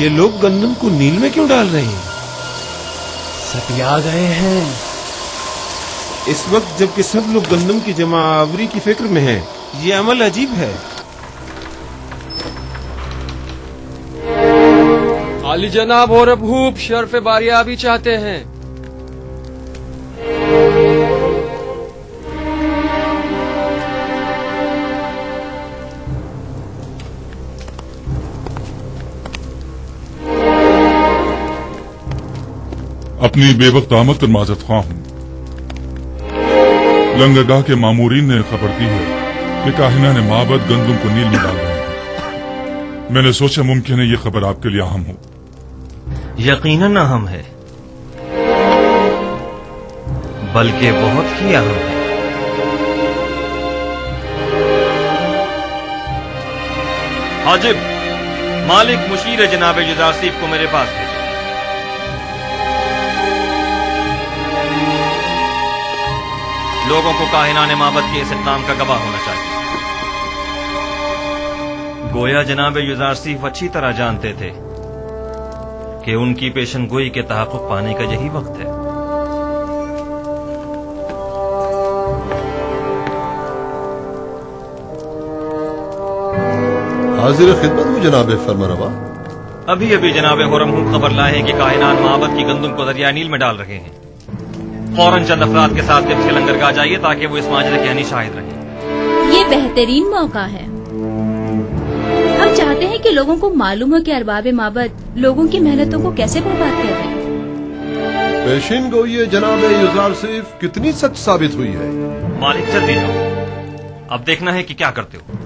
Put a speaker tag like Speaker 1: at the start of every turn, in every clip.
Speaker 1: یہ لوگ گندم کو نیل میں کیوں ڈال رہے ہیں؟
Speaker 2: سب آ گئے ہیں
Speaker 1: اس وقت جبکہ سب لوگ گندم کی جمع آوری کی فکر میں ہیں. یہ عمل عجیب ہے.
Speaker 3: عالی جناب اور ابھوب شرف باریابی چاہتے ہیں.
Speaker 4: اپنی بے وقت آمد پر معذرت خواہ ہوں. لنگرگاہ کے مامورین نے خبر دی ہے کہ کاہنہ نے معبد گندم کو نیل میں ڈال رہے ہیں. میں نے سوچا ممکن ہے یہ خبر آپ کے لیے اہم ہو.
Speaker 5: یقیناً اہم ہے، بلکہ بہت ہی اہم ہے. حاجب، مالک مشیر جناب یزارسیف کو میرے پاس بھیجو. لوگوں کو کاہنان معبد کے اس اقدام کا گواہ ہونا چاہیے. گویا جناب یزارسیف اچھی طرح جانتے تھے کہ ان کی پیشن گوئی کے تحقق پانے کا یہی وقت ہے.
Speaker 6: حاضر خدمت ہوں جناب فرمانروا.
Speaker 5: ابھی ابھی جناب خرم خبر لائے ہیں کہ کاہنان معبد کی گندم کو دریائے نیل میں ڈال رہے ہیں. فوراً چند افراد کے ساتھ طب سے لنگرگاہ جائیے تاکہ وہ اس ماجرے کے عینی شاہد رہیں.
Speaker 7: یہ بہترین موقع ہے. ہم چاہتے ہیں کہ لوگوں کو معلوم ہو کہ ارباب معبد لوگوں کی محنتوں کو کیسے برباد کر رہے ہیں.
Speaker 6: پیشین گوئی جناب یزارسیف کتنی سچ ثابت ہوئی ہے.
Speaker 5: مالک جلدی جاؤ، اب دیکھنا ہے کہ کیا کرتے ہو.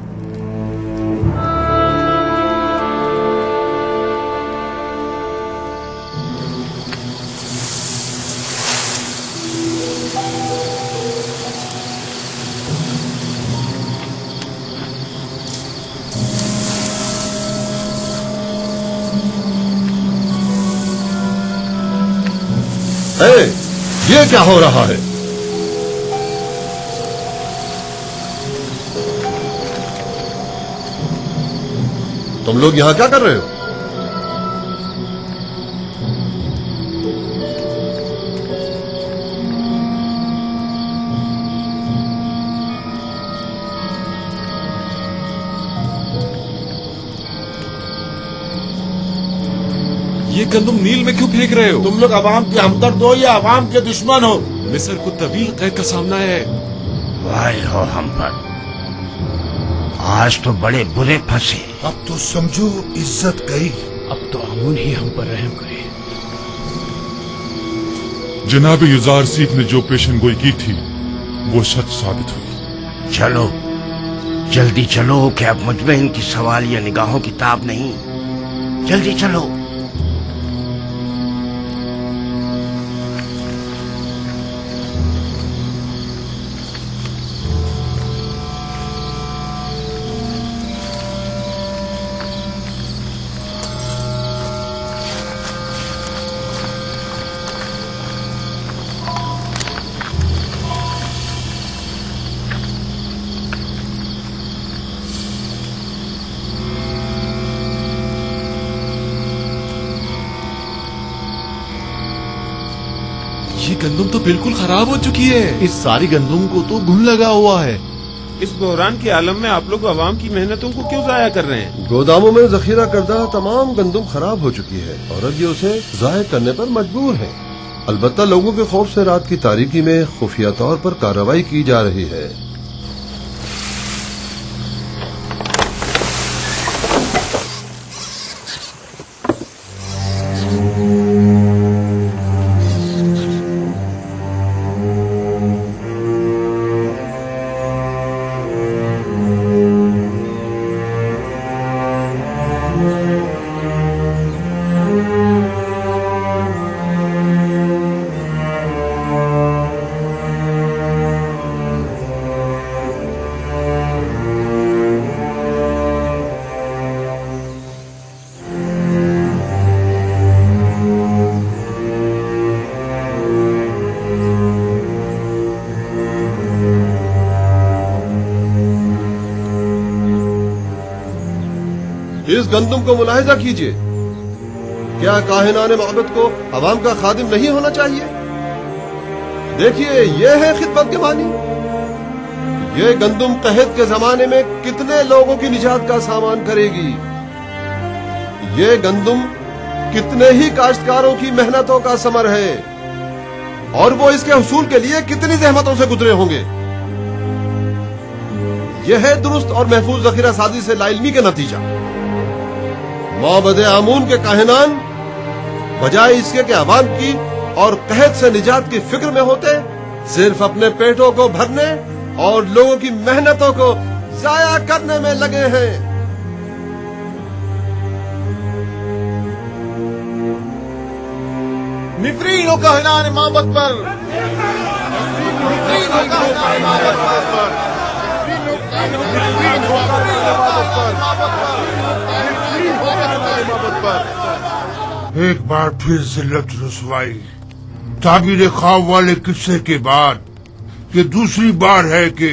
Speaker 6: یہ کیا ہو رہا ہے؟ تم لوگ یہاں کیا کر رہے ہو؟
Speaker 1: یہ گندم نیل میں کیوں پھینک رہے ہو؟
Speaker 2: تم لوگ عوام کے ہمدرد ہو یا عوام کے دشمن ہو؟
Speaker 1: مصر کو طویل قید کا سامنا ہے.
Speaker 8: وائے ہو ہم پر، آج تو بڑے برے پھنسے.
Speaker 2: اب تو سمجھو عزت گئی. اب تو امون ہی ہم پر رحم کرے.
Speaker 4: جناب یزارسیف نے جو پیشن گوئی کی تھی وہ سچ ثابت ہوئی.
Speaker 8: چلو جلدی چلو کہ اب مجھ میں ان کی سوال یا نگاہوں کی تاب نہیں. جلدی چلو.
Speaker 1: یہ گندم تو بالکل خراب ہو چکی ہے.
Speaker 2: اس ساری گندم کو تو گھن لگا ہوا ہے.
Speaker 1: اس بحران کے عالم میں آپ لوگ عوام کی محنتوں کو کیوں ضائع کر رہے ہیں؟
Speaker 6: گوداموں میں ذخیرہ کردہ تمام گندم خراب ہو چکی ہے اور اب یہ اسے ضائع کرنے پر مجبور ہیں. البتہ لوگوں کے خوف سے رات کی تاریکی میں خفیہ طور پر کارروائی کی جا رہی ہے. اس گندم کو ملاحظہ کیجیے. کیا کاہنان معبد کو عوام کا خادم نہیں ہونا چاہیے؟ دیکھیے، یہ ہے خدمت کے معنی۔ یہ گندم قحط کے زمانے میں کتنے لوگوں کی نجات کا سامان کرے گی؟ یہ گندم کتنے ہی کاشتکاروں کی محنتوں کا ثمر ہے، اور وہ اس کے حصول کے لیے کتنی زحمتوں سے گزرے ہوں گے۔ یہ ہے درست اور محفوظ ذخیرہ سازی سے لا علمی کا نتیجہ۔ معبد آمون کے کاہنان بجائے اس کے کہ عوام کی اور قحط سے نجات کی فکر میں ہوتے، صرف اپنے پیٹوں کو بھرنے اور لوگوں کی محنتوں کو ضائع کرنے میں لگے ہیں۔
Speaker 2: نفرین و کاہنان معبد پر،
Speaker 9: ایک بار پھر ذلت رسوائی، تعبیر خواب والے قصے کے بعد یہ دوسری بار ہے کہ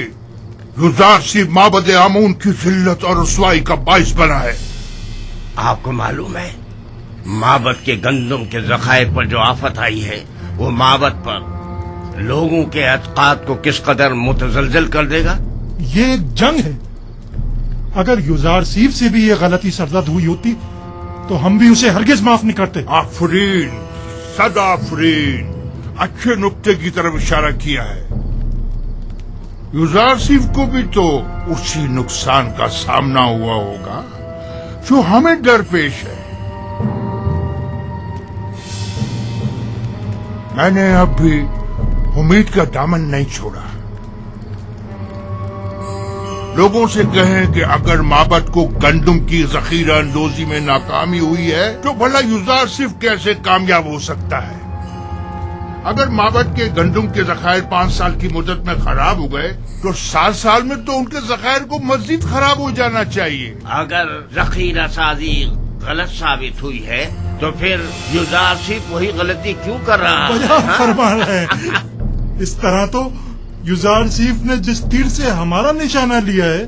Speaker 9: یوزارسیف معبد آمون کی ذلت اور رسوائی کا باعث بنا ہے۔
Speaker 8: آپ کو معلوم ہے معبد کے گندم کے ذخائر پر جو آفت آئی ہے وہ معبد پر لوگوں کے اعتقاد کو کس قدر متزلزل کر دے گا؟
Speaker 10: یہ ایک جنگ ہے۔ اگر یوزارسیف سے بھی یہ غلطی سرزد ہوئی ہوتی تو ہم بھی اسے ہرگز معاف نہیں کرتے۔
Speaker 9: آفرین، صد آفرین، اچھے نقطے کی طرف اشارہ کیا ہے۔ یوزارسیف کو بھی تو اسی نقصان کا سامنا ہوا ہوگا جو ہمیں درپیش ہے۔ میں نے اب بھی امید کا دامن نہیں چھوڑا۔ لوگوں سے کہیں کہ اگر معبد کو گندم کی ذخیرہ اندوزی میں ناکامی ہوئی ہے تو بھلا یوزارسیف کیسے کامیاب ہو سکتا ہے؟ اگر معبد کے گندم کے ذخائر 5 سال کی مدت میں خراب ہو گئے تو 7 سال میں تو ان کے ذخائر کو مزید خراب ہو جانا چاہیے۔
Speaker 8: اگر ذخیرہ سازی غلط ثابت ہوئی ہے تو پھر یوزارسیف وہی غلطی کیوں کر رہا ہے؟
Speaker 10: فرما رہے ہیں۔ اس طرح تو یوزارسیف نے جس تیر سے ہمارا نشانہ لیا ہے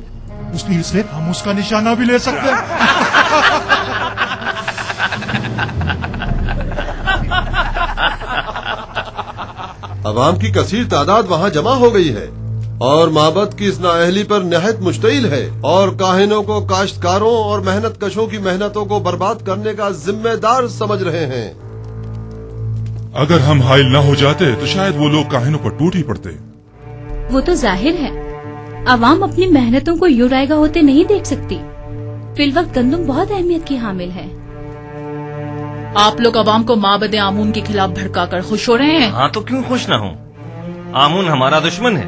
Speaker 10: اس تیر سے ہم اس کا نشانہ بھی لے سکتے ہیں۔
Speaker 6: عوام کی کثیر تعداد وہاں جمع ہو گئی ہے اور معبد کی اس نااہلی پر نہایت مشتعل ہے، اور کاہنوں کو کاشتکاروں اور محنت کشوں کی محنتوں کو برباد کرنے کا ذمہ دار سمجھ رہے ہیں۔
Speaker 4: اگر ہم حائل نہ ہو جاتے تو شاید وہ لوگ کاہنوں پر ٹوٹ ہی پڑتے۔
Speaker 7: وہ تو ظاہر ہے، عوام اپنی محنتوں کو یوں رائگاں ہوتے نہیں دیکھ سکتی۔ فی الوقت گندم بہت اہمیت کی حامل ہے۔
Speaker 11: آپ لوگ عوام کو معبد آمون کے خلاف بھڑکا کر خوش ہو رہے ہیں؟
Speaker 5: ہاں تو کیوں خوش نہ ہوں؟ آمون ہمارا دشمن ہے،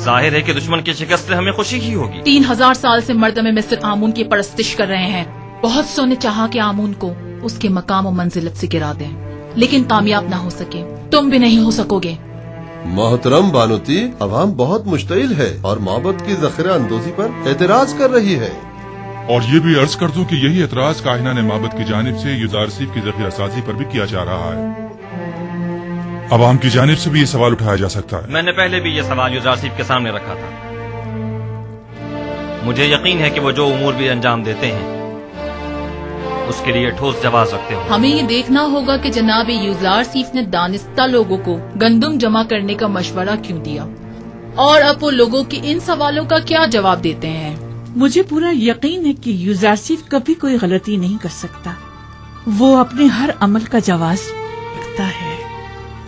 Speaker 5: ظاہر ہے کہ دشمن کی شکست سے ہمیں خوشی ہی ہوگی۔
Speaker 11: 3000 سال سے مردم مصر آمون کی پرستش کر رہے ہیں۔ بہت سو نے چاہا کہ آمون کو اس کے مقام و منزلت سے گرا دیں، لیکن کامیاب نہ ہو سکے۔ تم بھی نہیں ہو سکو گے۔
Speaker 6: محترم بانوتی، عوام بہت مشتعل ہے اور معبد کی ذخیرہ اندوزی پر اعتراض کر رہی ہے۔
Speaker 4: اور یہ بھی عرض کر دوں کہ یہی اعتراض کاہنان معبد کی جانب سے یوزارسیف کی ذخیرہ سازی پر بھی کیا جا رہا ہے۔ عوام کی جانب سے بھی یہ سوال اٹھایا جا سکتا ہے۔
Speaker 5: میں نے پہلے بھی یہ سوال یوزارسیف کے سامنے رکھا تھا۔ مجھے یقین ہے کہ وہ جو امور بھی انجام دیتے ہیں اس کے لیے ٹھوس جواز رکھتے ہوں۔
Speaker 11: ہمیں یہ دیکھنا ہوگا کہ جناب یوزارسیف نے دانستہ لوگوں کو گندم جمع کرنے کا مشورہ کیوں دیا، اور اب وہ لوگوں کے ان سوالوں کا کیا جواب دیتے ہیں۔
Speaker 12: مجھے پورا یقین ہے کہ یوزارسیف کبھی کوئی غلطی نہیں کر سکتا۔ وہ اپنے ہر عمل کا جواز رکھتا ہے۔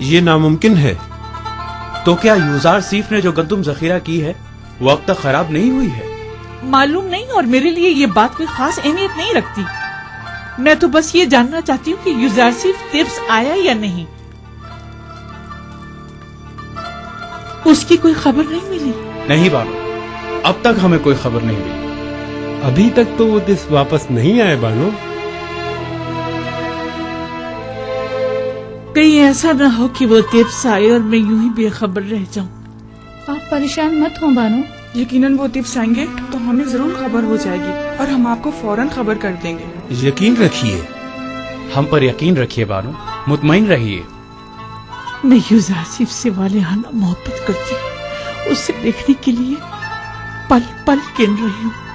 Speaker 1: یہ ناممکن ہے۔
Speaker 2: تو کیا یوزارسیف نے جو گندم ذخیرہ کی ہے وہ اب تک خراب نہیں ہوئی ہے؟
Speaker 12: معلوم نہیں، اور میرے لیے یہ بات کوئی خاص اہمیت نہیں رکھتی۔ میں تو بس یہ جاننا چاہتی ہوں کہ یوزارسیف تبس آیا یا نہیں۔ اس کی کوئی خبر نہیں ملی؟
Speaker 2: نہیں بانو، اب تک ہمیں کوئی خبر نہیں ملی۔
Speaker 1: ابھی تک تو وہ دس واپس نہیں آئے بانو۔
Speaker 12: کہیں ایسا نہ ہو کہ وہ تبس آئے اور میں یوں ہی بے خبر رہ جاؤں۔
Speaker 7: آپ پریشان مت ہوں بانو،
Speaker 13: یقیناً وہ تبس آئیں گے تو ہمیں ضرور خبر ہو جائے گی اور ہم آپ کو فوراً خبر کر دیں گے۔
Speaker 1: یقین رکھیے،
Speaker 2: ہم پر یقین رکھیے بانو، مطمئن رہیے۔
Speaker 12: میں یوزارسیف سے والہانہ محبت کرتی ہوں، اسے دیکھنے کے لیے پل پل گن رہی ہوں۔